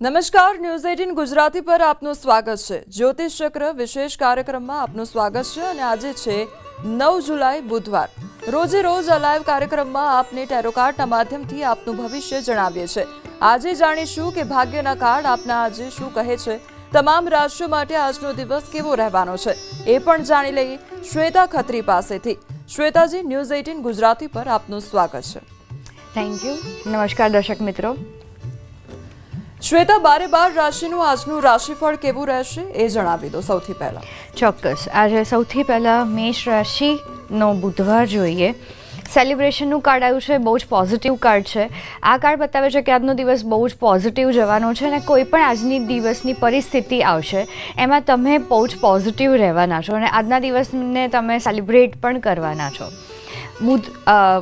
નમસ્કાર, ન્યૂઝ 18 ગુજરાતી પર આપનું સ્વાગત છે। જ્યોતિષ ચક્ર વિશેષ કાર્યક્રમમાં આપનું સ્વાગત છે અને આજે છે 9 જુલાઈ બુધવાર। રોજે રોજ આ લાઈવ કાર્યક્રમમાં આપને ટેરો કાર્ડના માધ્યમથી આપનું ભવિષ્ય જણાવીએ છીએ। આજે જાણીશું કે ભાગ્યના કાર્ડ આપના આજે શું કહે છે, તમામ રાશિઓ માટે આજનો દિવસ કેવો રહેવાનો છે એ પણ જાણી લઈએ શ્વેતા ખત્રી પાસેથી। શ્વેતાજી, ન્યૂઝ 18 ગુજરાતી પર આપનું સ્વાગત છે। Thank you. નમસ્કાર દર્શક મિત્રો। શ્વેતા, 12 રાશિનું આજનું રાશિફળ કેવું રહેશે એ જણાવી દો સૌથી પહેલા। ચોક્કસ, આજે સૌથી પહેલાં મેષ રાશિનો બુધવાર જોઈએ। સેલિબ્રેશનનું કાર્ડ આવ્યું છે, બહુ જ પોઝિટિવ કાર્ડ છે। આ કાર્ડ બતાવે છે કે આજનો દિવસ બહુ જ પોઝિટિવ જવાનો છે અને કોઈ પણ આજની દિવસની પરિસ્થિતિ આવશે એમાં તમે બહુ જ પોઝિટિવ રહેવાના છો અને આજના દિવસને તમે સેલિબ્રેટ પણ કરવાના છો।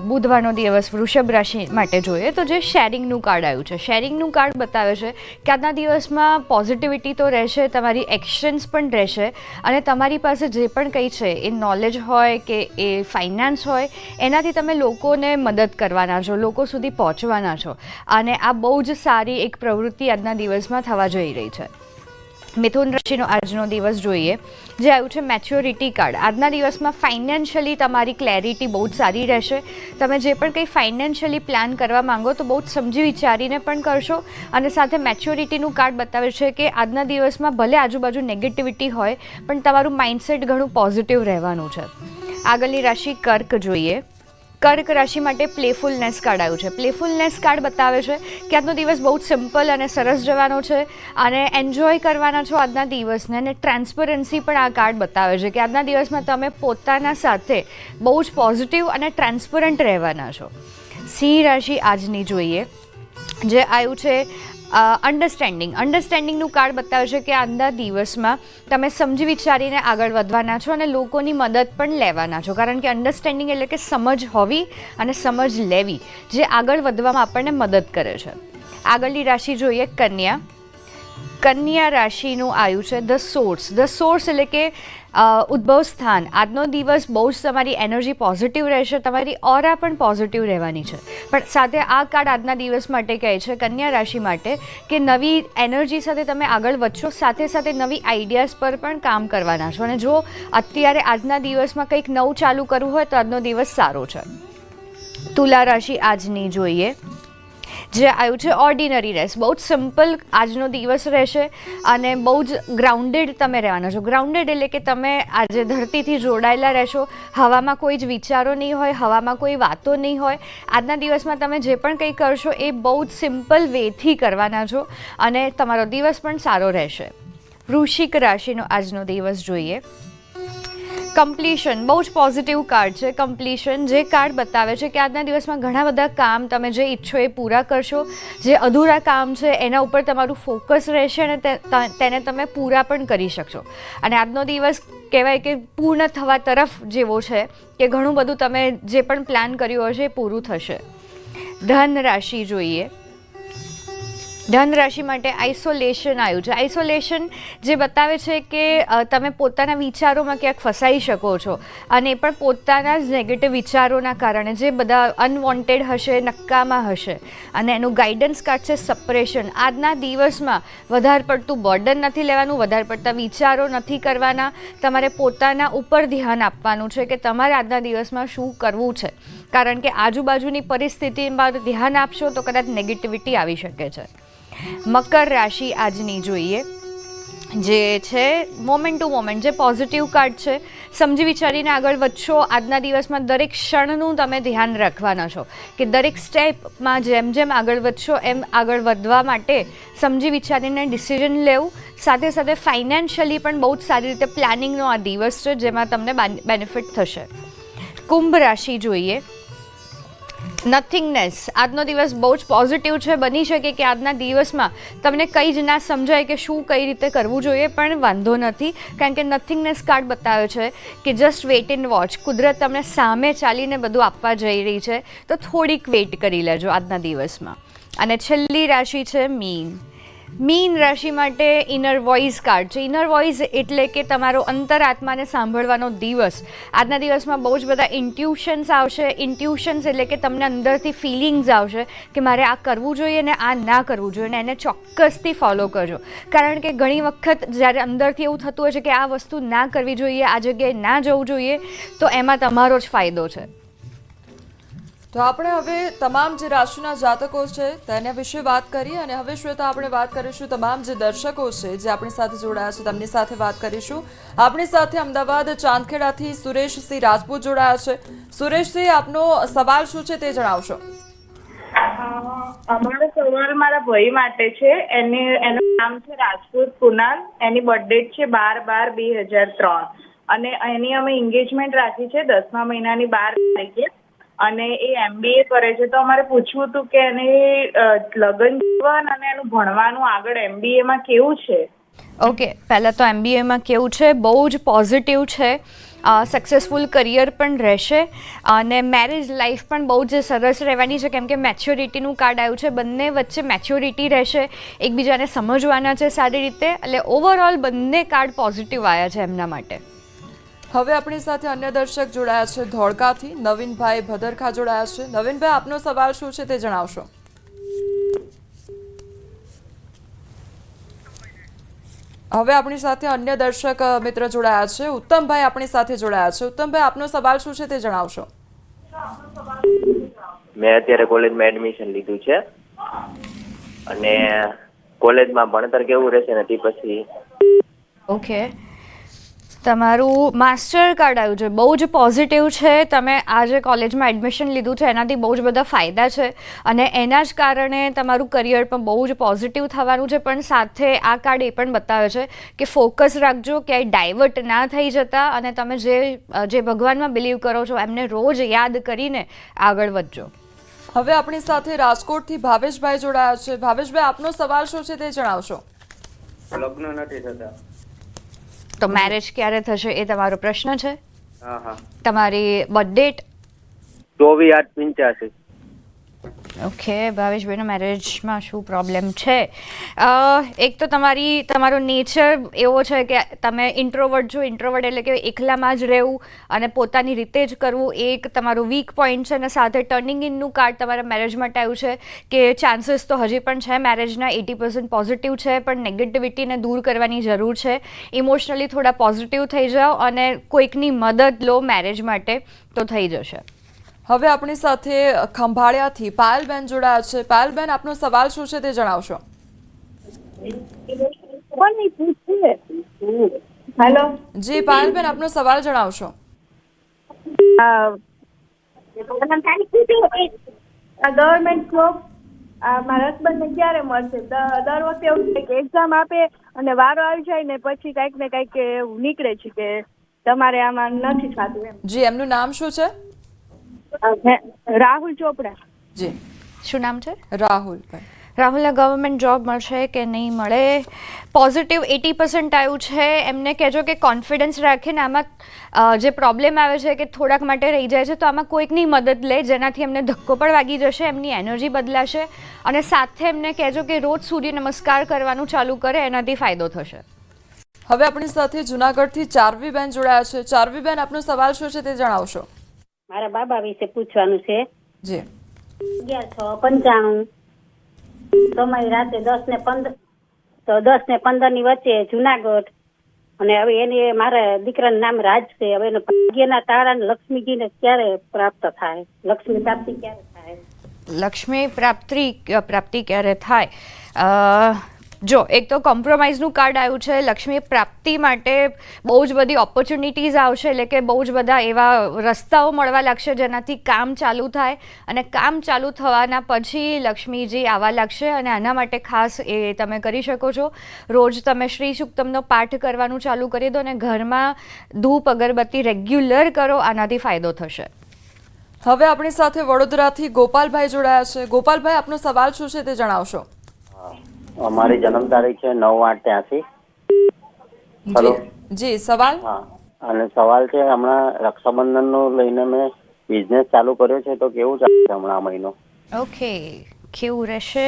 બુધવારનો દિવસ વૃષભ રાશિ માટે જોઈએ તો જે શેરિંગનું કાર્ડ આવ્યું છે, શેરિંગનું કાર્ડ બતાવે છે કે આજના દિવસમાં પોઝિટિવિટી તો રહેશે, તમારી એક્શન્સ પણ રહેશે અને તમારી પાસે જે પણ કંઈ છે એ નોલેજ હોય કે એ ફાઇનાન્સ હોય એનાથી તમે લોકોને મદદ કરવાના છો, લોકો સુધી પહોંચવાના છો અને આ બહુ જ સારી એક પ્રવૃત્તિ આજના દિવસમાં થવા જઈ રહી છે। મિથુન રાશિનો આજનો દિવસ જોઈએ, જે આવ્યું છે મેચ્યોરિટી કાર્ડ। આજના દિવસમાં ફાઇનાન્શિયલી તમારી ક્લેરિટી બહુ જ સારી રહેશે। તમે જે પણ કંઈ ફાઇનાન્શિયલી પ્લાન કરવા માંગો તો બહુ જ સમજી વિચારીને પણ કરશો અને સાથે મેચ્યોરિટીનું કાર્ડ બતાવે છે કે આજના દિવસમાં ભલે આજુબાજુ નેગેટિવિટી હોય પણ તમારું માઇન્ડસેટ ઘણું પોઝિટિવ રહેવાનું છે। આગળની રાશિ કર્ક જોઈએ। કર્ક રાશિ માટે પ્લેફુલનેસ કાર્ડ આવ્યું છે। પ્લેફુલનેસ કાર્ડ બતાવે છે કે આજનો દિવસ બહુ જ સિમ્પલ અને સરસ જવાનો છે અને એન્જોય કરવાના છો આજના દિવસને અને ટ્રાન્સપરન્સી પણ આ કાર્ડ બતાવે છે કે આજના દિવસમાં તમે પોતાના સાથે બહુ જ પોઝિટિવ અને ટ્રાન્સપરન્ટ રહેવાના છો। સિંહ રાશિ આજની જોઈએ, જે આવ્યું છે અન્ડરસ્ટેન્ડિંગનું કાર્ડ બતાવે છે કે આજના દિવસમાં તમે સમજી વિચારીને આગળ વધવાના છો અને લોકોની મદદ પણ લેવાના છો, કારણ કે અન્ડરસ્ટેન્ડિંગ એટલે કે સમજ હોવી અને સમજ લેવી, જે આગળ વધવામાં આપણને મદદ કરે છે। આગળની રાશિ જોઈએ કન્યા। કન્યા રાશિનું આવ્યું છે ધ સોર્સ એટલે કે ઉદ્ભવ સ્થાન। આજનો દિવસ બહુ જ તમારી એનર્જી પોઝિટિવ રહેશે, તમારી ઓરા પણ પોઝિટિવ રહેવાની છે, પણ સાથે આ કાર્ડ આજના દિવસ માટે કહે છે કન્યા રાશિ માટે કે નવી એનર્જી સાથે તમે આગળ વધશો, સાથે સાથે નવી આઈડિયાઝ પર પણ કામ કરવાના છો અને જો અત્યારે આજના દિવસમાં કંઈક નવું ચાલુ કરવું હોય તો આજનો દિવસ સારો છે। તુલા રાશિ આજની જોઈએ, જે આવ્યું છે ઓર્ડિનરી રહેશે, બહુ જ સિમ્પલ આજનો દિવસ રહેશે અને બહુ જ ગ્રાઉન્ડેડ તમે રહેવાના છો। ગ્રાઉન્ડેડ એટલે કે તમે આજે ધરતીથી જોડાયેલા રહેશો, હવામાં કોઈ જ વિચારો નહીં હોય, હવામાં કોઈ વાતો નહીં હોય। આજના દિવસમાં તમે જે પણ કંઈ કરશો એ બહુ જ સિમ્પલ વેથી કરવાના છો અને તમારો દિવસ પણ સારો રહેશે। વૃશ્ચિક રાશિનો આજનો દિવસ જોઈએ, કમ્પ્લીશન બહુ જ પોઝિટિવ કાર્ડ છે। કમ્પ્લીશન જે કાર્ડ બતાવે છે કે આજના દિવસમાં ઘણા બધા કામ તમે જે ઈચ્છો એ પૂરા કરશો, જે અધૂરા કામ છે એના ઉપર તમારું ફોકસ રહેશે અને તેને તમે પૂરા પણ કરી શકશો અને આજનો દિવસ કહેવાય કે પૂર્ણ થવા તરફ જેવો છે કે ઘણું બધું તમે જે પણ પ્લાન કર્યું હશે એ પૂરું થશે। ધન રાશિ જોઈએ, ધન રાશિ માટે આઇસોલેશન આવ્યું છે। આઇસોલેશન જે બતાવે છે કે તમે પોતાના વિચારોમાં ક્યાંક ફસાઈ શકો છો અને એ પણ પોતાના જ નેગેટિવ વિચારોના કારણે, જે બધા અનવોન્ટેડ હશે, નક્કામાં હશે અને એનું ગાઈડન્સ કાર્ડ છે સપરેશન। આજના દિવસમાં વધારે પડતું બર્ડન નથી લેવાનું, વધારે પડતા વિચારો નથી કરવાના, તમારે પોતાના ઉપર ધ્યાન આપવાનું છે કે તમારે આજના દિવસમાં શું કરવું છે, કારણ કે આજુબાજુની પરિસ્થિતિમાં ધ્યાન આપશો તો કદાચ નેગેટિવિટી આવી શકે છે। મકર રાશિ આજની જોઈએ, જે છે મોમેન્ટ ટુ મોમેન્ટ, જે પોઝિટિવ કાર્ડ છે। સમજી વિચારીને આગળ વધશો આજના દિવસમાં, દરેક ક્ષણનું તમે ધ્યાન રાખવાના છો કે દરેક સ્ટેપમાં જેમ જેમ આગળ વધશો એમ આગળ વધવા માટે સમજી વિચારીને ડિસિઝન લેવું, સાથે સાથે ફાઇનાન્શિયલી પણ બહુ જ સારી રીતે પ્લાનિંગનો આ દિવસ છે જેમાં તમને બેનિફિટ થશે। કુંભ રાશિ જોઈએ, નથિંગનેસ આજનો દિવસ બહુ જ પોઝિટિવ છે। બની શકે કે આજના દિવસમાં તમને કંઈ જ ના સમજાય કે શું કઈ રીતે કરવું જોઈએ, પણ વાંધો નથી, કારણ કે નથિંગનેસ કાર્ડ બતાવે છે કે જસ્ટ વેઇટ એન્ડ વોચ। કુદરત તમને સામે ચાલીને બધું આપવા જઈ રહી છે તો થોડીક વેઇટ કરી લેજો આજના દિવસમાં। અને છેલ્લી રાશિ છે મીન। મીન રાશિ માટે ઇનર વોઇસ કાર્ડ છે. ઇનર વોઇસ એટલે કે તમારો અંતરાત્માને સાંભળવાનો દિવસ. આજના દિવસમાં બહુ જ બધા ઇન્ટ્યુશન્સ આવશે. ઇન્ટ્યુશન્સ એટલે કે તમને અંદરથી ફિલિંગ્સ આવશે કે મારે આ કરવું જોઈએ ને આ ના કરવું જોઈએ, ને એને ચોક્કસથી ફોલો કરજો. કારણ કે ઘણી વખત જ્યારે અંદરથી એવું થતું હોય છે કે આ વસ્તુ ના કરવી જોઈએ, આ જગ્યાએ ના જવું જોઈએ, તો એમાં તમારો જ ફાયદો છે. તો આપણે હવે તમામ જે રાશિના જાતકો છે તેના વિશે વાત કરીએ, અને હવે શ્વેતા આપણે વાત કરીશું તમામ જે દર્શકો છે જે આપણી સાથે જોડાયા છે તેમની સાથે વાત કરીશું. આપણી સાથે અમદાવાદ ચાંદખેડાથી સુરેશસિંહ રાજપૂત જોડાયા છે. સુરેશસિંહ, આપનો સવાલ શું છે તે જણાવશો. અમારો સવાલ મારા ભાઈ માટે છે. એનું નામ છે રાજપૂત કુનાલ. એની બર્થડેટ છે 12/12/2003 અને એની અમે એન્ગેજમેન્ટ રાખી છે 10મા મહિનાની 12 તારીખે, અને એ MBA કરે છે. તો અમારે પૂછવું હતું કે એને લગ્ન જીવન અને એનું ભણવાનું આગળ MBA માં કેવું છે. ઓકે, પહેલાં તો MBAમાં કેવું છે, બહુ જ પોઝિટિવ છે. સક્સેસફુલ કરિયર પણ રહેશે અને મેરેજ લાઈફ પણ બહુ જ સરસ રહેવાની છે, કેમ કે મેચ્યોરિટીનું કાર્ડ આવ્યું છે. બંને વચ્ચે મેચ્યોરિટી રહેશે, એકબીજાને સમજવાના છે સારી રીતે, એટલે ઓવરઓલ બંને કાર્ડ પોઝિટિવ આવ્યા છે એમના માટે. હવે આપણી સાથે અન્ય દર્શક જોડાયા છે ધોળકાથી. નવીનભાઈ ભદરખા જોડાયા છે. નવીનભાઈ, આપનો સવાલ શું છે તે જણાવશો. હવે આપણી સાથે અન્ય દર્શક મિત્ર જોડાયા છે. ઉત્તમભાઈ આપણી સાથે જોડાયા છે. ઉત્તમભાઈ, આપનો સવાલ શું છે તે જણાવશો. મેં અત્યારે કોલેજમાં એડમિશન લીધું છે અને કોલેજમાં ભણતર કેવું રહેશે ને તે પછી. ઓકે, તમારું માસ્ટર કાર્ડ આવ્યું છે, બહુ જ પોઝિટિવ છે. તમે આ જે કોલેજમાં એડમિશન લીધું છે એનાથી બહુ જ બધા ફાયદા છે અને એના જ કારણે તમારું કરિયર પણ બહુ જ પોઝિટિવ થવાનું છે. પણ સાથે આ કાર્ડ એ પણ બતાવે છે કે ફોકસ રાખજો, ક્યાંય ડાયવર્ટ ના થઈ જતા, અને તમે જે ભગવાનમાં બિલીવ કરો છો એમને રોજ યાદ કરીને આગળ વધજો. હવે આપણી સાથે રાજકોટથી ભાવેશભાઈ જોડાયા છે. ભાવેશભાઈ, આપનો સવાલ શું છે તે જણાવશો. લગ્ન નથી થતા. તો મેરેજ ક્યારે થશે એ તમારો પ્રશ્ન છે. હા. તમારી બર્થડેટ 24/8/85. ઓકે, ભાવેશભાઈના મેરેજમાં શું પ્રોબ્લેમ છે? એક તો તમારો નેચર એવો છે કે તમે ઇન્ટ્રોવર્ટ છો. ઇન્ટ્રોવર્ટ એટલે કે એકલામાં જ રહેવું અને પોતાની રીતે જ કરવું, એ એક તમારું વીક પોઈન્ટ છે. અને સાથે ટર્નિંગ ઇનનું કાર્ડ તમારા મેરેજ માટે આવ્યું છે કે ચાન્સીસ તો હજી પણ છે મેરેજના, 80% પોઝિટિવ છે, પણ નેગેટિવિટીને દૂર કરવાની જરૂર છે. ઇમોશનલી થોડા પોઝિટિવ થઈ જાઓ અને કોઈકની મદદ લો મેરેજ માટે, તો થઈ જશે. હવે આપણી સાથે ખંભાળિયાથી પાયલબેન જોડાયા છે. પાયલબેન, આપનો સવાલ શું છે તે જણાવશો. હેલો જી પાયલબેન, આપનો સવાલ જણાવશો. ગવર્મેન્ટ જોબ મારા હસબન્ડને ક્યારે મળશે? દર વખતે એવું થાય કે એક્ઝામ આપે અને વારો આવી જાય ને પછી કંઈક ને કંઈક એવું નીકળે છે કે તમારે આમાં નથી થતું એમ. જી, એમનું નામ શું છે? રાહુલ ચોપડા. જી, શું નામ છે? રાહુલભાઈ. રાહુલને ગવર્મેન્ટ જોબ મળશે કે નહીં મળે? પોઝિટિવ 80% આવ્યું છે. એમને કહેજો કે કોન્ફિડન્સ રાખીને આમાં જે પ્રોબ્લેમ આવે છે કે થોડાક માટે રહી જાય છે, તો આમાં કોઈકની મદદ લે જેનાથી એમને ધક્કો પણ વાગી જશે, એમની એનર્જી બદલાશે. અને સાથે એમને કહેજો કે રોજ સૂર્ય નમસ્કાર કરવાનું ચાલુ કરે, એનાથી ફાયદો થશે. હવે આપણી સાથે જુનાગઢથી ચારવીબેન જોડાયા છે. ચારવીબેન, આપનો સવાલ શું છે તે જણાવશો. મારા બાબા વિશે પૂછવાનું છે. જી. 11/6/95 સમય રાતે 10 ને 15 તો 10 ને 15 ની વચ્ચે જુનાગઢ. અને હવે એને મારા દીકરાનું નામ રાજ છે. હવે એને ભાગ્યના તાળા ને લક્ષ્મીજીને ક્યારે પ્રાપ્ત થાય? લક્ષ્મી પ્રાપ્તિ ક્યારે થાય? લક્ષ્મી પ્રાપ્તિ ક્યારે થાય? જો, એક તો કોમ્પ્રોમાઇઝનું કાર્ડ આવ્યું છે. લક્ષ્મી પ્રાપ્તિ માટે બહુ જ બધી ઓપોર્ચ્યુનિટીઝ આવશે, એટલે કે બહુ જ બધા એવા રસ્તાઓ મળવા લાગશે જેનાથી કામ ચાલુ થાય, અને કામ ચાલુ થવાના પછી લક્ષ્મીજી આવવા લાગશે. અને આના માટે ખાસ એ તમે કરી શકો છો, રોજ તમે શ્રી સુક્તમનો પાઠ કરવાનું ચાલુ કરી દો અને ઘરમાં ધૂપ અગરબત્તી રેગ્યુલર કરો, આનાથી ફાયદો થશે. હવે આપણી સાથે વડોદરાથી ગોપાલભાઈ જોડાયા છે. ગોપાલભાઈ, આપનો સવાલ શું છે તે જણાવશો. મારી જન્મ તારીખ છે 9/8/83. હેલો. જી, સવાલ. હા, અને સવાલ છે હમણાં રક્ષાબંધનનો લઈને મેં બિઝનેસ ચાલુ કર્યો છે, તો કેવું ચાલશે હમણાં આ મહિનો? ઓકે, કેવું રહેશે?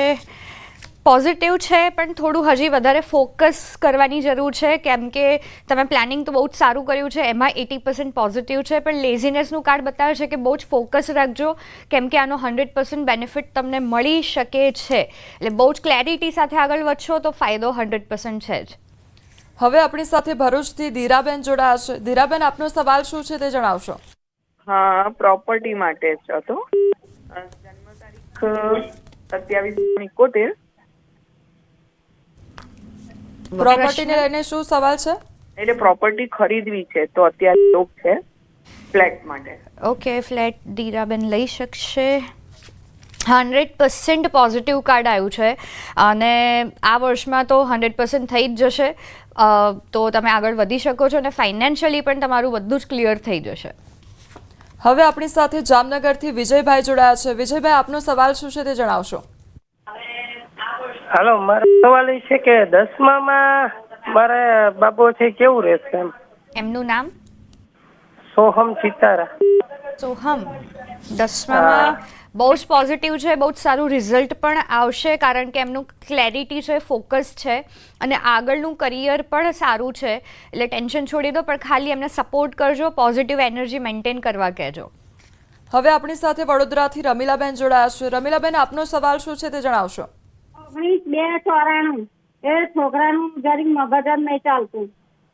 પોઝિટિવ છે પણ થોડું હજી વધારે ફોકસ કરવાની જરૂર છે, કેમ કે તમે પ્લાનિંગ તો બહુ જ સારું કર્યું છે, એમાં 80% પોઝિટિવ છે, પણ લેઝીનેસનું કાર્ડ બતાવે છે કે બહુ જ ફોકસ રાખજો, કેમ કે આનો 100% બેનિફિટ તમને મળી શકે છે. એટલે બહુ જ ક્લેરિટી સાથે આગળ વધશો તો ફાયદો 100% છે જ. હવે આપણી સાથે ભરૂચથી ધીરાબેન જોડાયા છે. ધીરાબેન, આપનો સવાલ શું છે તે જણાવશો. હા, પ્રોપર્ટી માટે જ હતો. જન્મ તારીખ 27/71. પ્રોપર્ટીને લઈને શું સવાલ છે? એટલે પ્રોપર્ટી ખરીદવી છે તો અત્યારે યોગ છે ફ્લેટ માટે. ઓકે, ફ્લેટ ધીરાબેન લઈ શકશે. 100% પોઝિટિવ કાર્ડ આવ્યું છે અને આ વર્ષમાં તો 100% થઈ જ જશે. તો તમે આગળ વધી શકો છો અને ફાઇનાન્શિયલી પણ તમારું બધું જ ક્લિયર થઈ જશે. હવે આપણી સાથે જામનગરથી વિજયભાઈ જોડાયા છે. વિજયભાઈ, આપનો સવાલ શું છે તે જણાવશો. હાલો, મારો સવાલ એ છે કે 10માં મારા બાબો છે કેવું રહેશે એમ. એમનું નામ? સોહમ સિતારા. સોહમ 10માં બહુ જ પોઝિટિવ છે, બહુ જ સારું રિઝલ્ટ પણ આવશે, કારણ કે એમનું ક્લેરિટી છે, ફોકસ છે અને આગળનું કરિયર પણ સારું છે. એટલે ટેન્શન છોડી દો, પણ ખાલી એમને સપોર્ટ કરજો, પોઝિટિવ એનર્જી મેન્ટેન કરવા કહેજો. હવે આપણી સાથે વડોદરાથી રમીલાબેન જોડાયા છે. રમીલાબેન, આપનો સવાલ શું છે તે જણાવશો. 19/2/94 એ છોકરાનું જરીક મગજ જ નહીં ચાલતું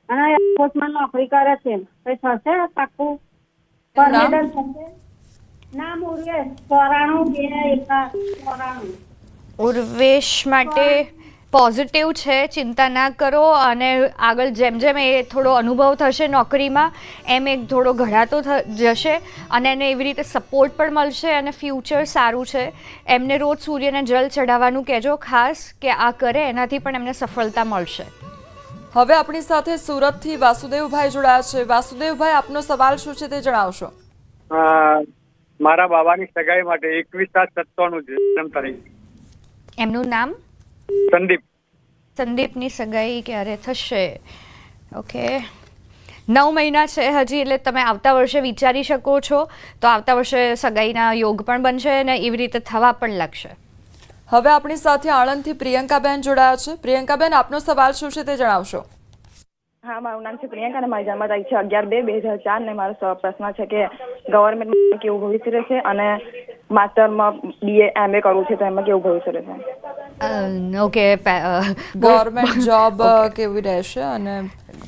અને એરફોર્સમાં નોકરી કરે છે. કઈ થશે પાક્કું? પરમિશન થશે? નામ ઉર્વેશ 94/2/94. ઉર્વેશ માટે પોઝિટિવ છે, ચિંતા ના કરો. અને આગળ જેમ જેમ એ થોડો અનુભવ થશે નોકરીમાં એમ એક થોડો ઘડાતો જશે અને એને એવી રીતે સપોર્ટ પણ મળશે અને ફ્યુચર સારું છે. એમને રોજ સૂર્યને જલ ચઢાવવાનું કહેજો ખાસ, કે આ કરે એનાથી પણ એમને સફળતા મળશે. હવે આપણી સાથે સુરતથી વાસુદેવભાઈ જોડાયા છે. વાસુદેવભાઈ, આપનો સવાલ શું છે તે જણાવશો. મારા બાબાની સગાઈ માટે 21/7/97 જન્મ તારીખ. એમનું નામ? સંદીપ. સંદીપની સગાઈ ક્યારે થશે? ઓકે, 9 મહિના છે હજી, એટલે તમે આવતા વર્ષે વિચારી શકો છો. તો આવતા વર્ષે સગાઈના યોગ પણ બનશે અને એવી રીતે થવા પણ લાગશે. હવે આપણી સાથે આણંદથી પ્રિયંકાબેન જોડાયા છે. પ્રિયંકાબેન, આપનો સવાલ શું છે તે જણાવશો. હા, મારું નામ છે પ્રિયંકા અને મારી જન્મ તારીખ છે 11/2/2004 ને મારો પ્રશ્ન છે કે ગવર્મેન્ટમાં કેવું ભવિષ્ય રહેશે અને માસ્ટરમાં BA MA કરવું છે તો એમાં કેવું ભવિષ્ય રહેશે. ઓકે, ગવર્મેન્ટ જોબ કેવી રહેશે અને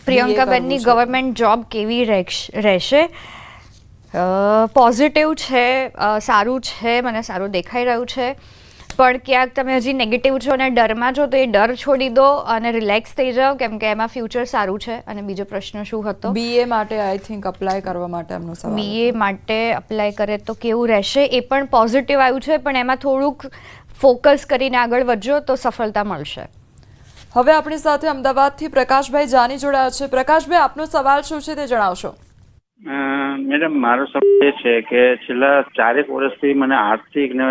પ્રિયંકાબેનની ગવર્મેન્ટ જોબ કેવી રહેશે? પોઝિટિવ છે, સારું છે, મને સારું દેખાઈ રહ્યું છે, પણ ક્યાંક તમે હજી નેગેટિવ છો અને ડરમાં છો તો એ ડર છોડી દો અને રિલેક્સ થઈ જાઓ, કેમ કે એમાં ફ્યુચર સારું છે. અને બીજો પ્રશ્ન શું હતો? BA માટે આઈ થિંક અપ્લાય કરવા માટે એમનો સવાલ. BA માટે અપ્લાય કરે તો કેવું રહેશે? એ પણ પોઝિટિવ આવ્યું છે, પણ એમાં થોડુંક ફોકસ કરીને આગળ વધજો તો સફળતા મળશે. હવે આપણી સાથે અમદાવાદથી પ્રકાશભાઈ જાની જોડાયા છે. પ્રકાશભાઈ, આપનો સવાલ શું છે તે જણાવશો. મેડમ, મારો સવાલ એ છે કે છેલ્લા 4 વર્ષથી મને આર્થિક ને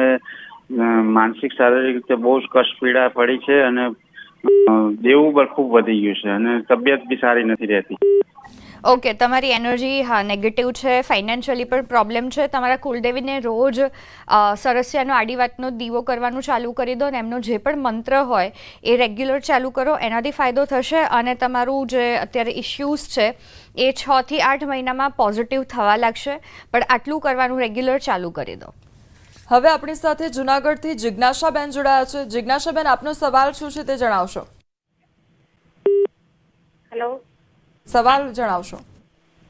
માનસિક શારીરિક રીતે બહુ જ કષ્ટ પીડા પડી છે અને દેવું પણ ખૂબ વધી ગયું છે અને તબિયત બી સારી નથી રહેતી. ઓકે, તમારી એનર્જી નેગેટિવ છે, ફાઇનાન્શિયલી પણ પ્રોબ્લેમ છે. તમારા કુલદેવીને રોજ સરસ્યાનો આડી વાતનો દીવો કરવાનું ચાલુ કરી દો અને એમનો જે પણ મંત્ર હોય એ રેગ્યુલર ચાલુ કરો, એનાથી ફાયદો થશે. અને તમારું જે અત્યારે ઇશ્યુઝ છે એ 6 થી 8 મહિનામાં પોઝિટિવ થવા લાગશે, પણ આટલું કરવાનું રેગ્યુલર ચાલુ કરી દો. હવે આપણી સાથે જુનાગઢથી જિજ્ઞાસાબેન જોડાયા છે. જિજ્ઞાસાબેન, આપનો સવાલ શું છે તે જણાવશો. હેલો, સવાલ જણાવશો.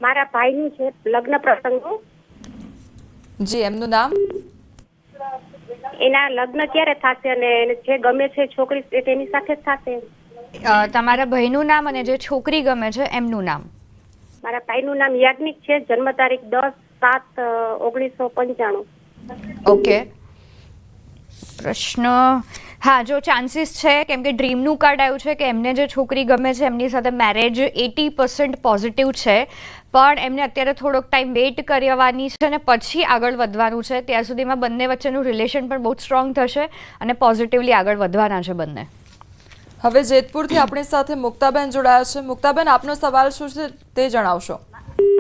મારા ભાઈનું છે લગ્ન પ્રસંગનું. જી, એમનું નામ? એના લગ્ન ક્યારે થશે અને જે ગમે છે છોકરી તેની સાથે જ થશે? તમારા ભાઈનું નામ અને જે છોકરી ગમે છે એમનું નામ? મારા ભાઈનું નામ યાજ્ઞિક છે, જન્મ તારીખ 10/7/1995. ઓકે, પ્રશ્ન. હા, જો ચાન્સીસ છે, કેમ કે ડ્રીમનું કાર્ડ આવ્યું છે કે એમને જે છોકરી ગમે છે એમની સાથે મેરેજ 80% પોઝિટિવ છે, પણ એમને અત્યારે થોડોક ટાઈમ વેઇટ કરવાની છે અને પછી આગળ વધવાનું છે. ત્યાં સુધીમાં બંને વચ્ચેનું રિલેશન પણ બહુ સ્ટ્રોંગ થશે અને પોઝિટિવલી આગળ વધવાના છે બંને. હવે જેતપુરથી આપણી સાથે મુક્તાબેન જોડાયા છે. મુક્તાબેન, આપનો સવાલ શું છે તે જણાવશો.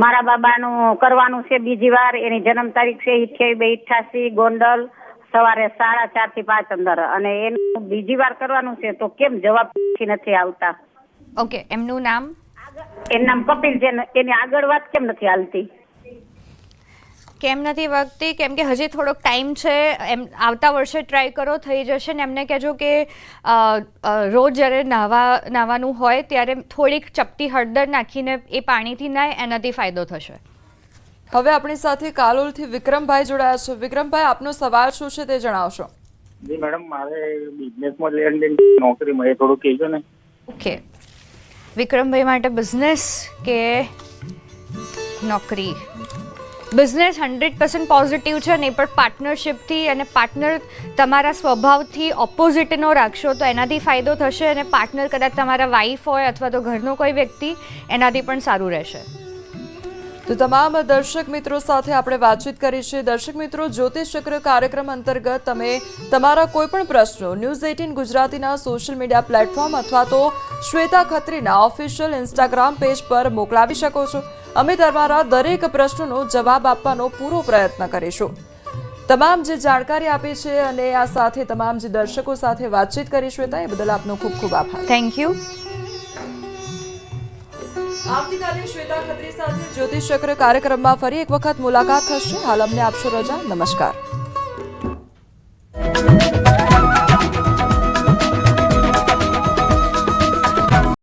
મારા બાબાનું કરવાનું છે બીજી વાર. એની જન્મ તારીખ છે 28/88, ગોંડલ, સવારે 4:30 થી 5 અંદર, અને એનું બીજી વાર કરવાનું છે તો કેમ જવાબ નથી આવતા? ઓકે, એમનું નામ? એનું નામ કપિલ છે. એની આગળ વાત કેમ નથી હાલતી? કેમ નથી વાગતી? કેમ કે હજી થોડોક ટાઈમ છે. એમ આવતા વર્ષે ટ્રાય કરો, થઈ જશે. ને એમને કહેજો કે રોજ જ્યારે નાહવાનું હોય ત્યારે થોડીક ચપટી હળદર નાખીને એ પાણીથી નાય, એનાથી ફાયદો થશે. હવે આપણી સાથે કાલોલથી વિક્રમભાઈ જોડાયા છે. વિક્રમભાઈ, આપનો સવાલ શું છે તે જણાવશો? જી મેડમ, મારે બિઝનેસમાં લેનદેન નોકરીમાં એ થોડું કહેજો ને. ઓકે, વિક્રમભાઈ માટે બિઝનેસ કે નોકરી? બિઝનેસ 100% પોઝિટિવ છે, નહીં પણ પાર્ટનરશિપથી અને પાર્ટનર તમારા સ્વભાવથી ઓપોઝિટનો રાખશો તો એનાથી ફાયદો થશે, અને પાર્ટનર કદાચ તમારા વાઈફ હોય અથવા તો ઘરનો કોઈ વ્યક્તિ, એનાથી પણ સારું રહેશે. તો તમામ દર્શક મિત્રો સાથે આપણે વાતચીત કરી છે. દર્શક મિત્રો, જ્યોતિષ ચક્ર કાર્યક્રમ અંતર્ગત તમે તમારા કોઈ પણ પ્રશ્નો ન્યૂઝ 18 ગુજરાતીના સોશિયલ મીડિયા પ્લેટફોર્મ અથવા તો શ્વેતા ખત્રીના ઓફિશિયલ ઇન્સ્ટાગ્રામ પેજ પર મોકલાવી શકો છો. અમે તમારા દરેક પ્રશ્નોનો જવાબ આપવાનો પૂરો પ્રયત્ન કરીશું. તમામ જે જાણકારી આપી છે અને આ સાથે તમામ જે દર્શકો સાથે વાતચીત કરી શ્વેતા, એ બદલ આપનો ખૂબ ખૂબ આભાર. Thank you. આવતીકાલે શ્વેતા ખત્રી સાથે જ્યોતિષ ચક્ર કાર્યક્રમમાં ફરી એક વખત મુલાકાત થશે. હાલ અમને આપશો રજા. નમસ્કાર.